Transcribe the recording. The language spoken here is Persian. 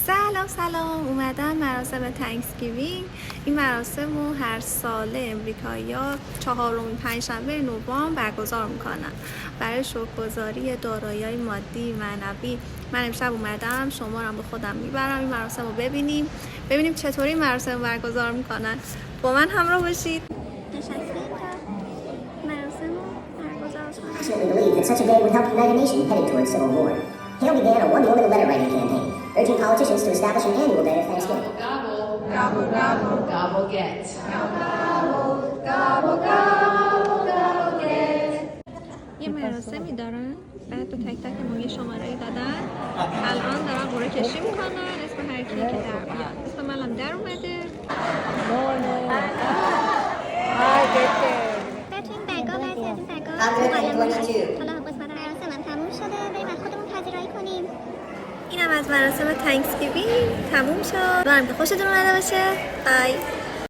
سلام اومدم مراسم تانکسگیوینگ. این مراسم رو هر ساله امریکایی‌ها 4 پنجشنبه نوامبر برگزار میکنن برای شکرگزاری دارایی‌های مادی معنوی. من امشب اومدم شمارم به خودم میبرم این مراسم رو ببینیم چطوری این مراسم برگزار میکنن. با من همراه باشید. Passionately believe that such a day would help unite a nation headed towards civil war. Hale began a one-woman letter-writing campaign, urging politicians to establish an annual day of Thanksgiving. Gobble, gobble, gobble, gobble, get. Gobble, gobble, gobble, gobble, get. یه مراسمی دارن، بعد به تک تک ما یه شماره‌ای دادن. الان دارن قرعه کشی میکنن اسم هر کی که در بیاد. اسم منم در اومده. بتونیم بگا بعضی از این بگا حالا قسمت مراسم هم تموم شده بریم از خودمون پذیرایی کنیم. اینم از مراسم تانکسگیوینگ تموم شد. امیدوارم که خوشتون اومده باشه. بای.